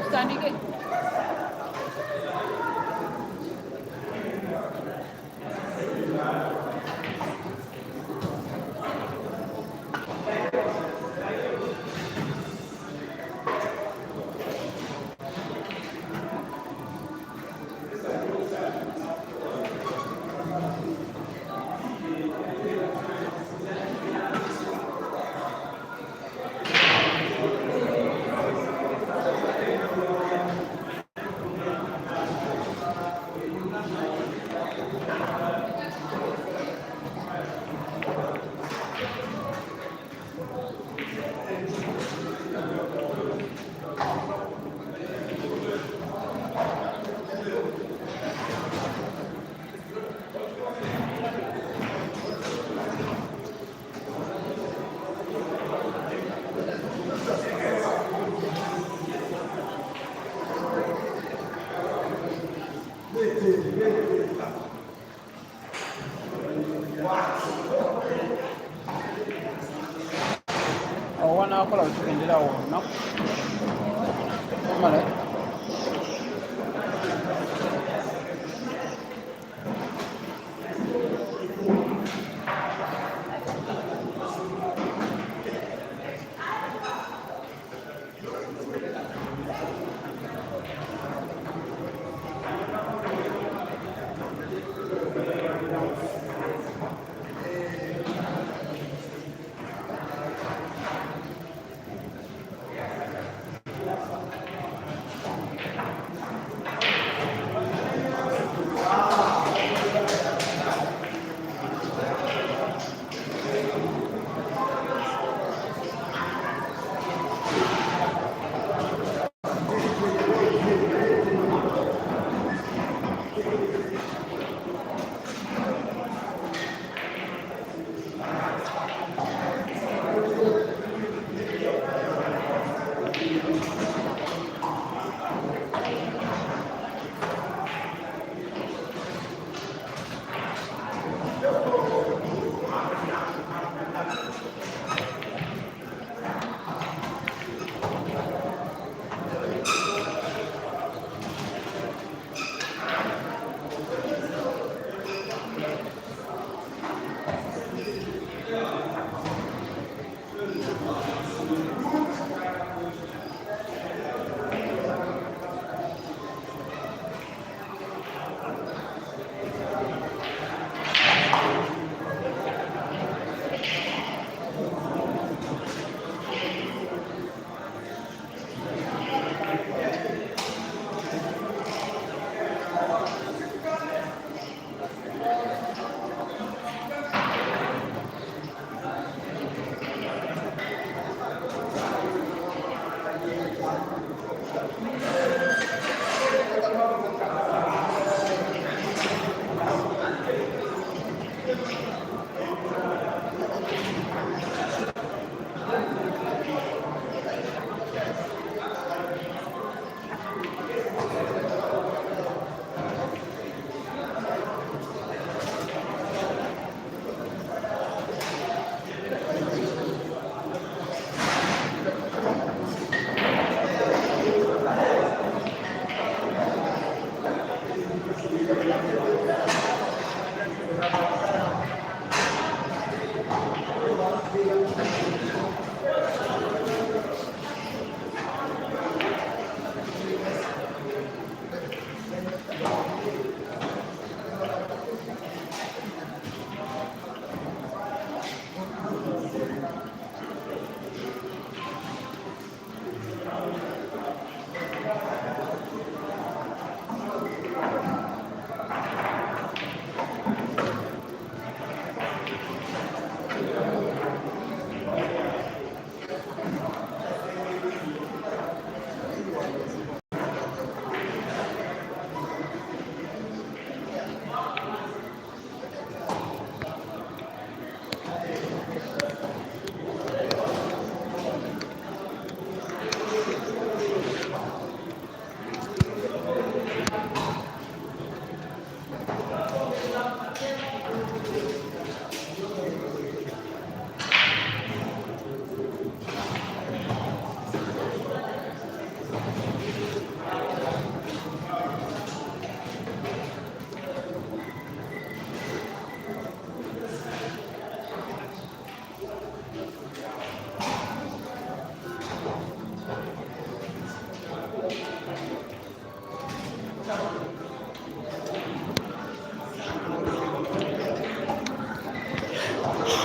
Standing it. Oh, one hour kalau chicken dia dah nak. Mana?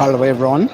Hello everyone.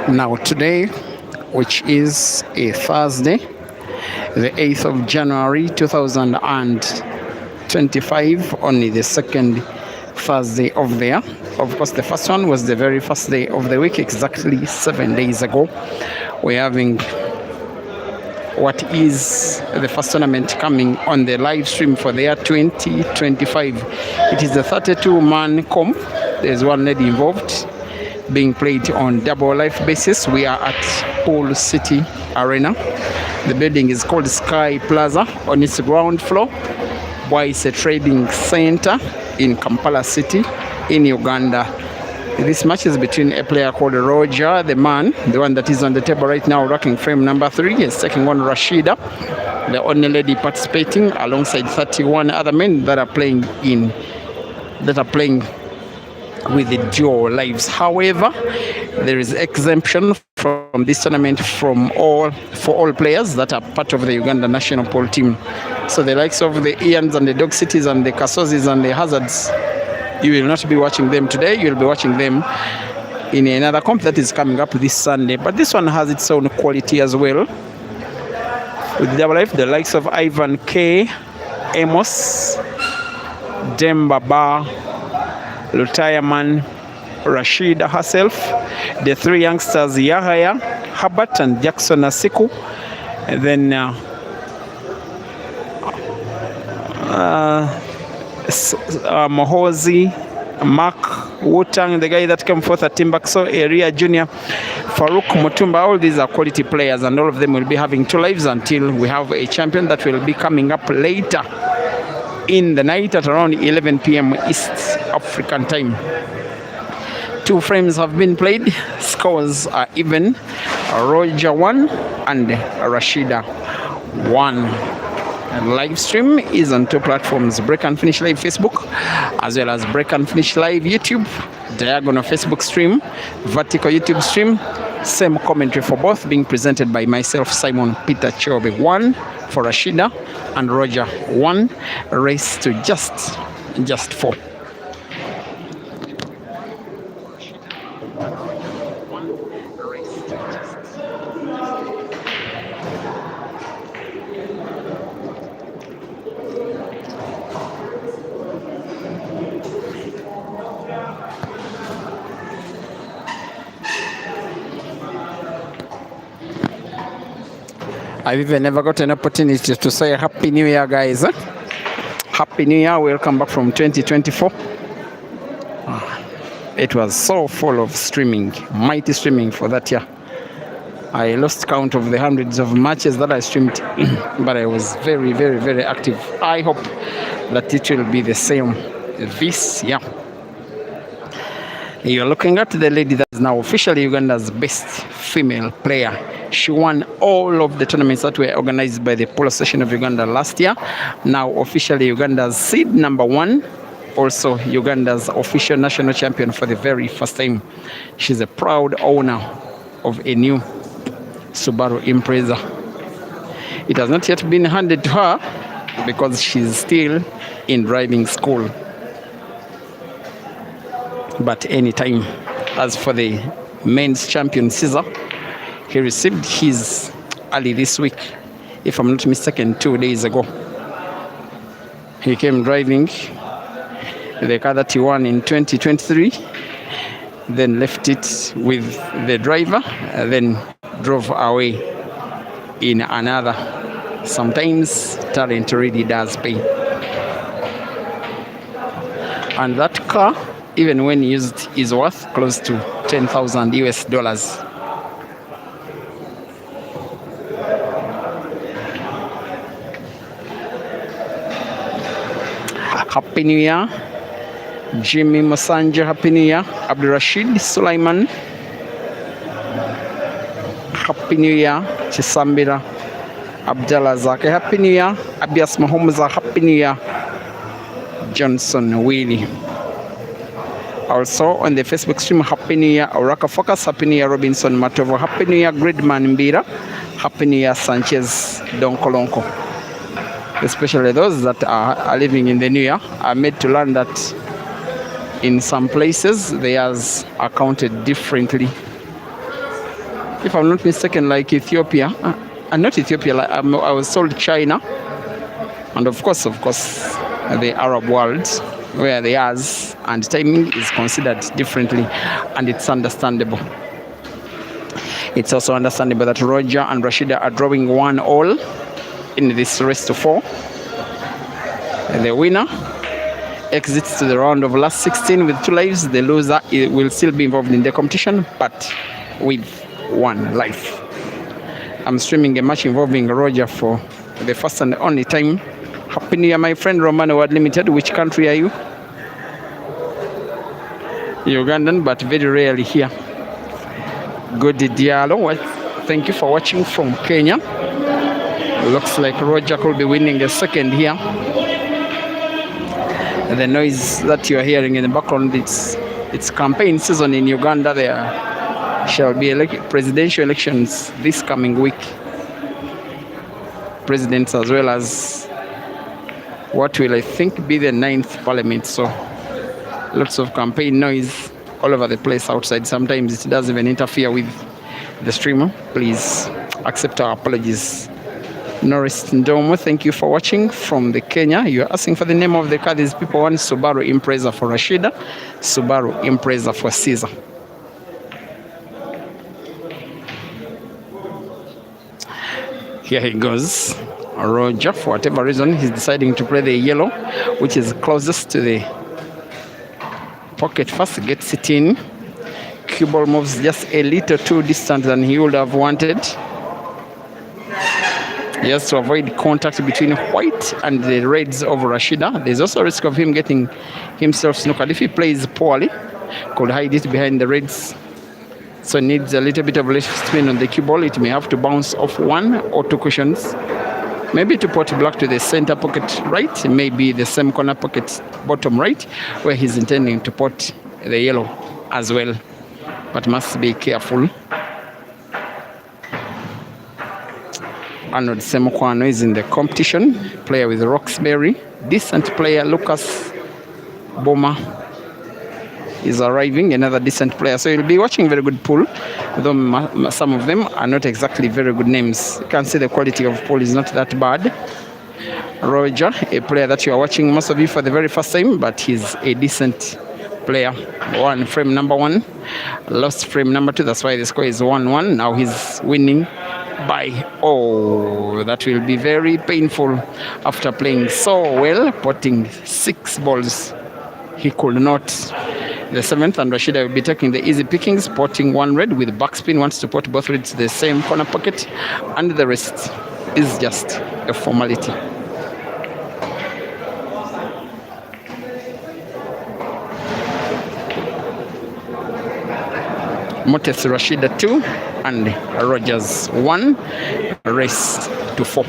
Now today, which is a Thursday, the 8th of January 2025, only the second Thursday of the year. Of course, the first one was the very first day of the week, exactly 7 days ago. We're having what is the first tournament coming on the live stream for the year 2025. It is the 32-man comp. There's one lady involved, being played on double life basis. We are at Pool City Arena. The building is called Sky Plaza. On its ground floor, it's a trading center in Kampala City in Uganda. This match is between a player called Roger, the man, the one that is on the table right now, rocking frame number 3. His second one, Reasheeda, the only lady participating, alongside 31 other men that are playing with the dual lives. However, there is exemption from this tournament for all players that are part of the Uganda national pool team. So the likes of the Ians and the Dog Cities and the Kasozis and the Hazards, you will not be watching them today. You will be watching them in another comp that is coming up this Sunday. But this one has its own quality as well. With double life, the likes of Ivan K, Amos, Demba Ba, Lutayaman, Reasheeda herself, the 3 youngsters Yahaya, Herbert and Jackson Asiku, and then Mohozi, Mark Wutang, the guy that came forth at Timbuktu area junior, Farouk Mutumba. All these are quality players, and all of them will be having 2 lives until we have a champion that will be coming up later in the night at around 11 p.m. East African time. 2 frames have been played. Scores are even. Roger 1 and Reasheeda 1. And live stream is on 2 platforms: Break and Finish Live Facebook, as well as Break and Finish Live YouTube, diagonal Facebook stream, vertical YouTube stream. Same commentary for both, being presented by myself, Simon Peter Chobe. 1 for Reasheeda and Roger 1. Race to just 4. I've even never got an opportunity to say Happy New Year, guys. Happy New Year. Welcome back from 2024. It was so full of streaming, mighty streaming for that year. I lost count of the hundreds of matches that I streamed, but I was very, very, very active. I hope that it will be the same this year. You're looking at the lady that is now officially Uganda's best female player. She won all of the tournaments that were organized by the Polo Association of Uganda last year. Now officially Uganda's seed number 1. Also Uganda's official national champion for the very first time. She's a proud owner of a new Subaru Impreza. It has not yet been handed to her because she's still in driving school. But anytime. As for the men's champion Caesar, he received his early this week, if I'm not mistaken, 2 days ago. He came driving the car that he won in 2023, then left it with the driver, then drove away in another. Sometimes talent really does pay. And that car, even when used, is worth close to $10,000 US. Happy New Year, Jimmy Masanja. Happy New Year, Abdul Rashid Sulaiman. Happy New Year, Chisambira Abdallah Zake. Happy New Year, Abias Mahomaza. Happy New Year, Johnson Willie. Also on the Facebook stream, Happy New Year, Oraka Focus. Happy New Year, Robinson Matovo. Happy New Year, Gridman Mbira. Happy New Year, Sanchez Donkolonko. Especially those that are living in the new year are made to learn that in some places theirs are counted differently. If I'm not mistaken, like Ethiopia, and not Ethiopia, like I was told China, and of course, the Arab world, where the hours and timing is considered differently, and it's understandable. It's also understandable that Roger and Reasheeda are drawing 1-1 in this race to 4. The winner exits to the round of last 16 with 2 lives. The loser will still be involved in the competition, but with 1 life. I'm streaming a match involving Roger for the first and only time. Happy New Year, my friend. Romano World Limited. Which country are you? Ugandan, but very rarely here. Good Diallo. Thank you for watching from Kenya. Looks like Roger could be winning a second here. The noise that you are hearing in the background, it's campaign season in Uganda. There shall be presidential elections this coming week. Presidents as well as what will I think be the 9th parliament. So lots of campaign noise all over the place outside. Sometimes it does even interfere with the streamer. Please accept our apologies. Norris Ndomo, thank you for watching from the Kenya. You're asking for the name of the car. These people want Subaru Impreza for Reasheeda, Subaru Impreza for Caesar. Here he goes. Roger, for whatever reason, he's deciding to play the yellow, which is closest to the pocket first. Gets it in. Cue ball moves just a little too distant than he would have wanted. He has to avoid contact between white and the reds of Reasheeda. There's also a risk of him getting himself snookered. If he plays poorly, could hide it behind the reds. So needs a little bit of left spin on the cue ball. It may have to bounce off 1 or 2 cushions. Maybe to put black to the center pocket right. Maybe the same corner pocket bottom right, where he's intending to put the yellow as well. But must be careful. Arnold Semukwano is in the competition. Player with Roxbury. Decent player Lucas Boma is arriving. Another decent player. So you'll be watching very good pool. Though some of them are not exactly very good names. You can see the quality of pool is not that bad. Roger, a player that you are watching, most of you for the very first time, but he's a decent player. Frame number 1. Lost frame number 2. That's why the score is 1-1. Now he's winning by that will be very painful after playing so well, putting 6 balls he could not. The 7th, and Reasheeda will be taking the easy pickings, potting 1 red with backspin. Wants to put both reds to the same corner pocket, and the rest is just a formality. Motes Reasheeda 2 and Rogers 1, race to 4.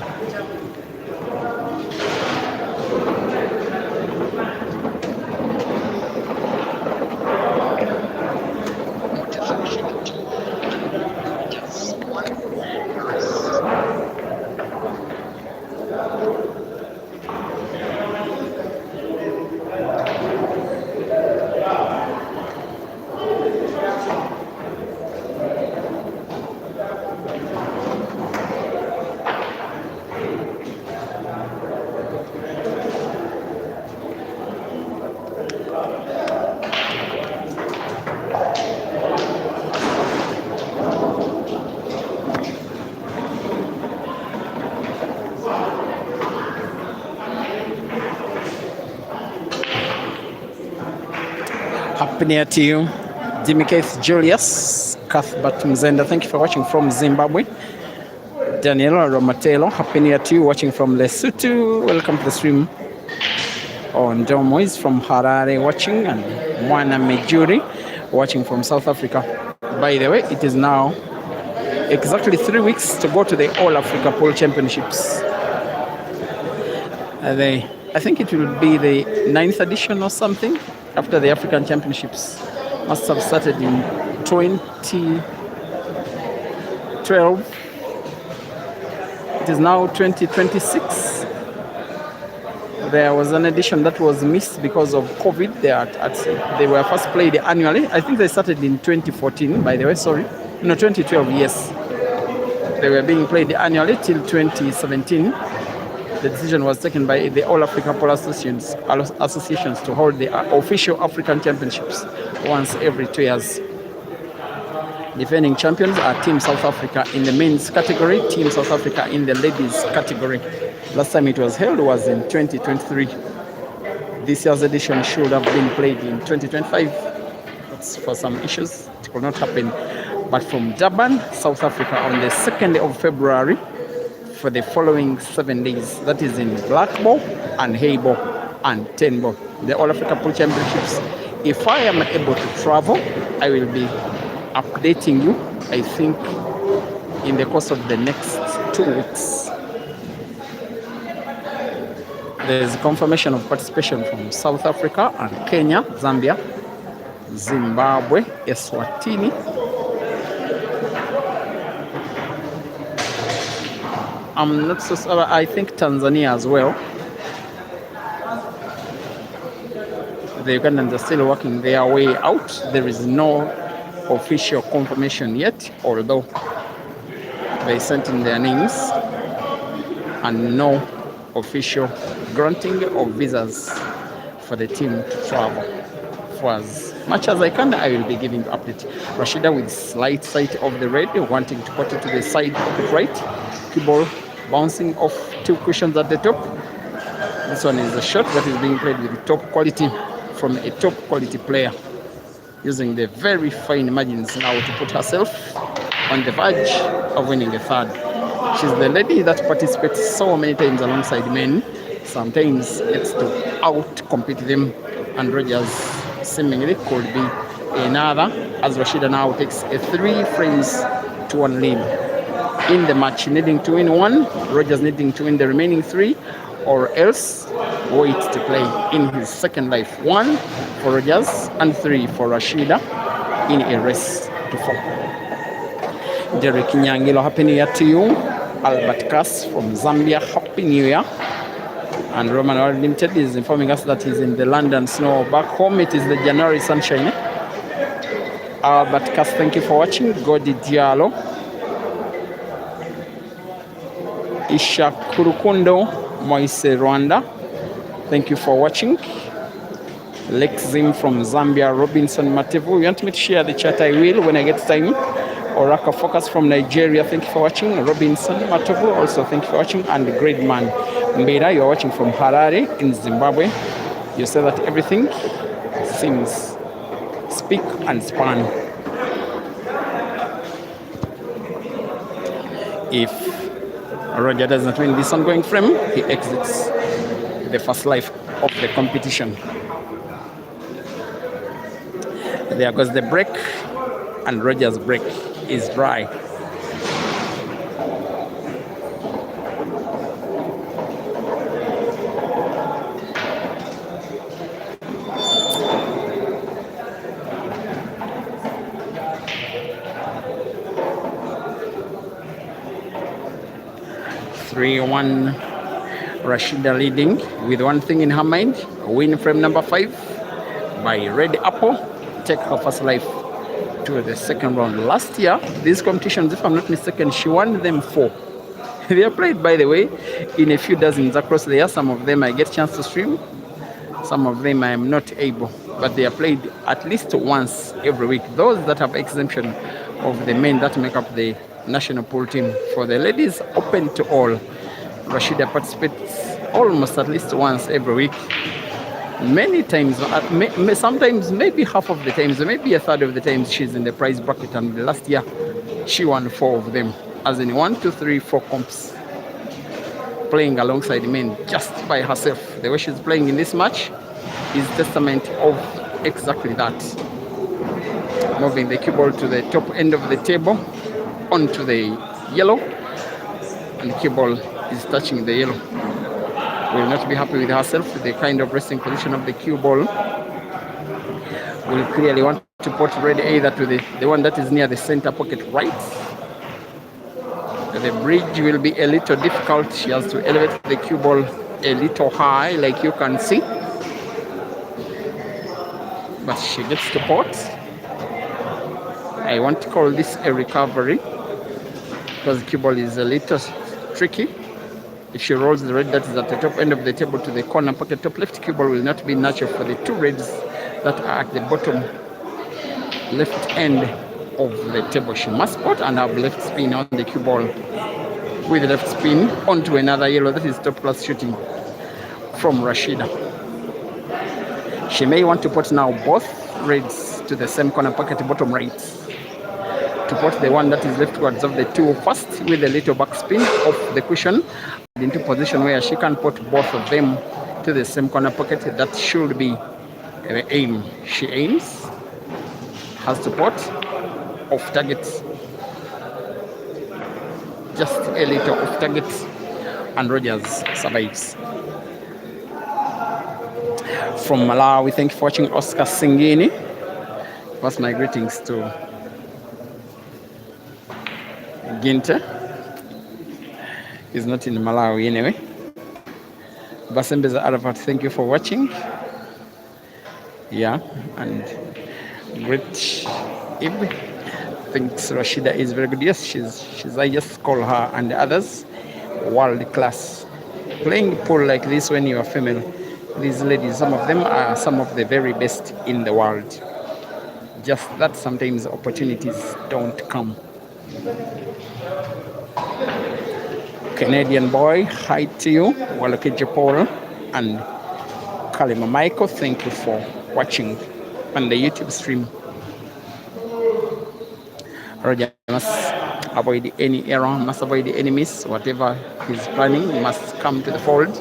Happy New Year to you, Jimmy Keith Julius, Cuthbert Mzenda. Thank you for watching from Zimbabwe. Daniela Romatelo, Happy New Year to you, watching from Lesotho. Welcome to the stream. Ndomo is from Harare watching, and Mwana Mejuri watching from South Africa. By the way, it is now exactly 3 weeks to go to the All Africa Pool Championships. I think it will be the 9th edition or something after the African Championships. Must have started in 2012. It is now 2026. There was an edition that was missed because of COVID. They were first played annually. I think they started in 2014, by the way, sorry. No, 2012, yes. They were being played annually till 2017. The decision was taken by the All Africa Pole Associations to hold the official African Championships once every 2 years. Defending champions are Team South Africa in the men's category, Team South Africa in the ladies category. Last time it was held was in 2023. This year's edition should have been played in 2025. But for some issues, it could not happen. But from Durban, South Africa, on the 2nd of February, for the following 7 days, that is in black ball and hay ball and 10 ball, the All Africa Pool Championships. If I am able to travel, I will be updating you, I think, in the course of the next 2 weeks. There is confirmation of participation from South Africa and Kenya, Zambia, Zimbabwe, Eswatini, I'm not so sure, I think Tanzania as well. The Ugandans are still working their way out. There is no official confirmation yet, although they sent in their names, and no official granting of visas for the team to travel. For as much as I can, I will be giving you update. Reasheeda with slight side of the red, wanting to put it to the side right. Cue ball bouncing off 2 cushions at the top. This one is a shot that is being played with top quality from a top quality player, using the very fine margins now to put herself on the verge of winning the third. She's the lady that participates so many times alongside men. Sometimes it's to out-compete them, and Rogers seemingly could be another, as Reasheeda now takes a 3 frames to 1 lead in the match, needing to win 1, Rogers needing to win the remaining 3, or else wait to play in his second life. 1 for Rogers and 3 for Reasheeda in a race to 4. Derek Nyangilo, happy new year to you. Albert Cass from Zambia, happy new year. And Roman World Limited is informing us that he's in the London snow. Back home it is the January sunshine. Albert Cass, thank you for watching. Godi Diallo, Isha Kurukundo, Moise Rwanda, thank you for watching. Lexim from Zambia, Robinson Matevu. You want me to share the chat? I will when I get time. Oraka Focus from Nigeria, thank you for watching. Robinson Matevu, also thank you for watching. And Great Man Mbeda, you're watching from Harare in Zimbabwe. You say that everything seems speak and span. If Roger does not win this ongoing frame, he exits the first life of the competition. There goes the break, and Roger's break is dry. (3-1) Reasheeda leading with one thing in her mind: win frame number 5 by Red Apple, take her first life to the second round. Last year, these competitions, if I'm not mistaken, she won them 4. They are played, by the way, in a few dozens across the year. Some of them I get a chance to stream, some of them I am not able, but they are played at least once every week. Those that have exemption of the men that make up the national pool team. For the ladies, open to all. Reasheeda participates almost at least once every week. Many times, sometimes maybe half of the times, maybe a third of the times she's in the prize bracket, and last year she won 4 of them, as in 1, 2, 3, 4 comps, playing alongside men just by herself. The way she's playing in this match is testament of exactly that. Moving the cue ball to the top end of the table, onto the yellow, and the cue ball is touching the yellow. Will not be happy with herself with the kind of resting position of the cue ball. Will clearly want to put red either to the one that is near the center pocket right. The bridge will be a little difficult. She has to elevate the cue ball a little high, like you can see. But she gets to pot. I want to call this a recovery, because the cue ball is a little tricky. If she rolls the red that is at the top end of the table to the corner pocket top left, cue ball will not be natural for the 2 reds that are at the bottom left end of the table. She must spot and have left spin on the cue ball with left spin onto another yellow. That is top class shooting from Reasheeda. She may want to put now both reds to the same corner pocket bottom right. To put the one that is leftwards of the two first with a little backspin off the cushion into position where she can put both of them to the same corner pocket. That should be the aim. She aims, has to put off target, just a little off target, and Rogers survives. From Malawi, thank you for watching. Oscar Singini. Pass my greetings to Ginter. He's not in Malawi anyway. Basembeza Arafat, thank you for watching. Yeah, and great Ib thinks Reasheeda is very good. Yes, she's I just call her and the others world class. Playing pool like this when you are female, these ladies, some of them are some of the very best in the world. Just that sometimes opportunities don't come. Canadian boy, hi to you. Walokeja Paul and Kalima Michael, thank you for watching on the YouTube stream. Roger must avoid any error, must avoid any miss. Whatever he's planning must come to the fold.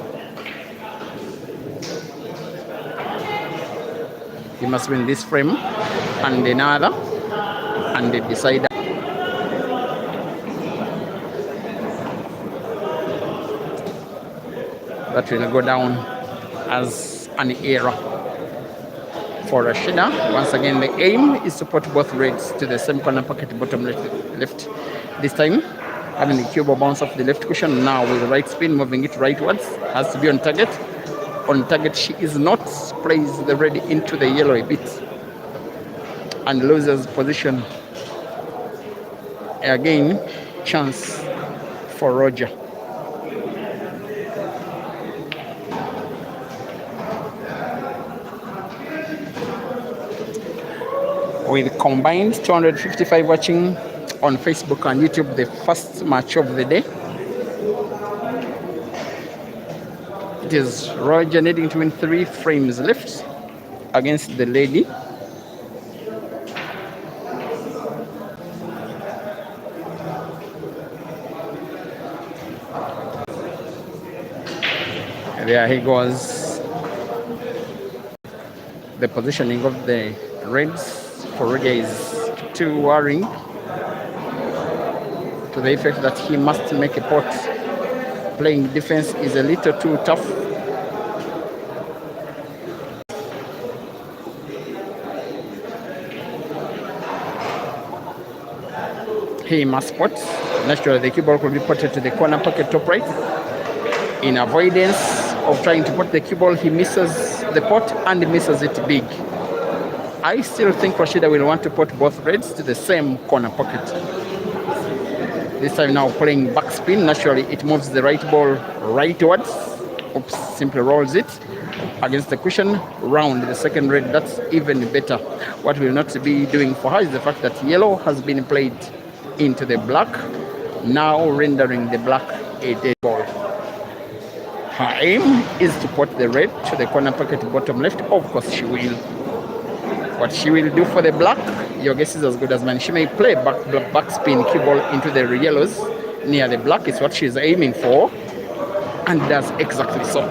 He must win this frame and another, and decide. That will go down as an error for Reasheeda. Once again, the aim is to put both reds to the same corner pocket bottom left. This time, having the cue ball bounce off the left cushion. Now with the right spin, moving it rightwards. Has to be on target. On target, she is not. Plays the red into the yellow a bit and loses position. Again, chance for Roger. With combined 255 watching on Facebook and YouTube, the first match of the day. It is Roger needing to win 3 frames left against the lady. There he goes. The positioning of the reds for Roger is too worrying, to the effect that he must make a pot. Playing defense is a little too tough. He must pot. Naturally, the cue ball could be potted to the corner pocket top right. In avoidance of trying to put the cue ball, he misses the pot and misses it big. I still think Reasheeda will want to put both reds to the same corner pocket. This time now playing backspin. Naturally, it moves the right ball rightwards. Oops, simply rolls it against the cushion, round the second red. That's even better. What we'll not be doing for her is the fact that yellow has been played into the black, now rendering the black a dead ball. Her aim is to put the red to the corner pocket bottom left. Of course she will. What she will do for the black, your guess is as good as mine. She may play backspin cue ball into the yellows near the black. Is what she's aiming for, and does exactly so.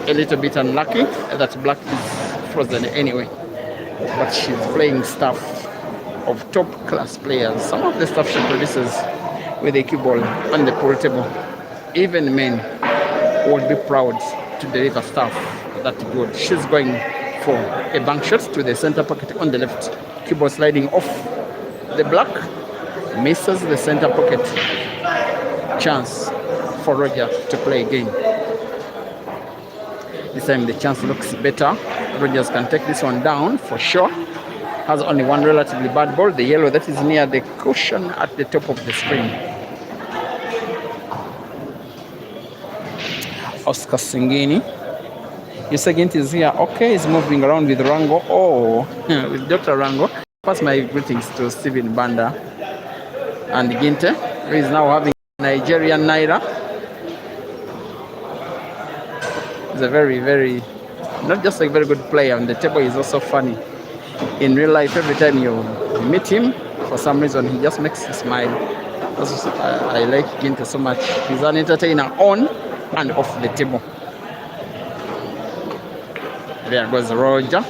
A little bit unlucky that black is frozen anyway, but she's playing stuff of top class players. Some of the stuff she produces with a cue ball on the pool table, even men would be proud to deliver stuff that good. She's going for a bank shot to the center pocket on the left. Cue ball sliding off the black, misses the center pocket. Chance for Roger to play again. This time the chance looks better. Rogers can take this one down for sure. Has only one relatively bad ball, the yellow that is near the cushion at the top of the screen. Oscar Singini. Your second is here. Okay, he's moving around with Rango. Oh, with Dr. Rango. Pass my greetings to Stephen Banda and Ginte, who is now having Nigerian Naira. He's a very, very, not just a very good player on the table, he's also funny. In real life, every time you meet him, for some reason, he just makes you smile. I like Ginte so much. He's an entertainer on and off the table. There goes Roger,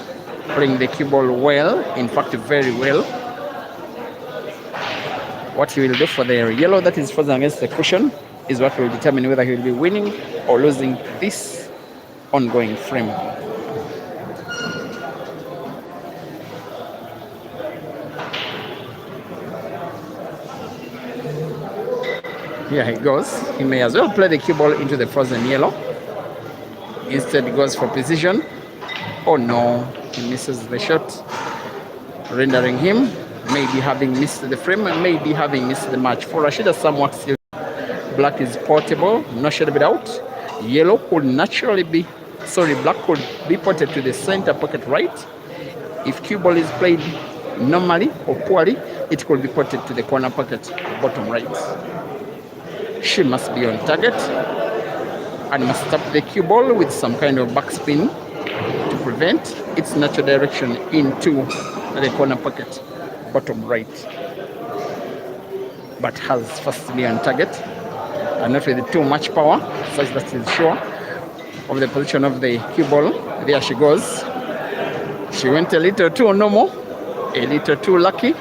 playing the cue ball well, in fact, very well. What he will do for the yellow that is frozen against the cushion is what will determine whether he will be winning or losing this ongoing frame. Here he goes. He may as well play the cue ball into the frozen yellow. Instead, he goes for precision. Oh no, he misses the shot, rendering him maybe having missed the frame and maybe having missed the match. For Reasheeda, somewhat still. Black is portable, no shade of it out. Yellow could naturally be, black could be ported to the center pocket right. If cue ball is played normally or poorly, it could be ported to the corner pocket bottom right. She must be on target and must tap the cue ball with some kind of backspin to prevent its natural direction into the corner pocket bottom right. But has first to be on target and not with too much power, such that she's sure of the position of the cue ball. There she goes. She went a little too normal, a little too lucky,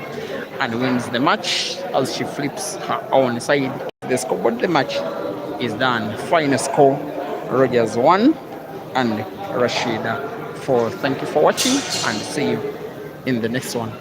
and wins the match as she flips her own side. The scoreboard, the match is done. Final score, Rogers 1 and Reasheeda 4. Thank you for watching and see you in the next one.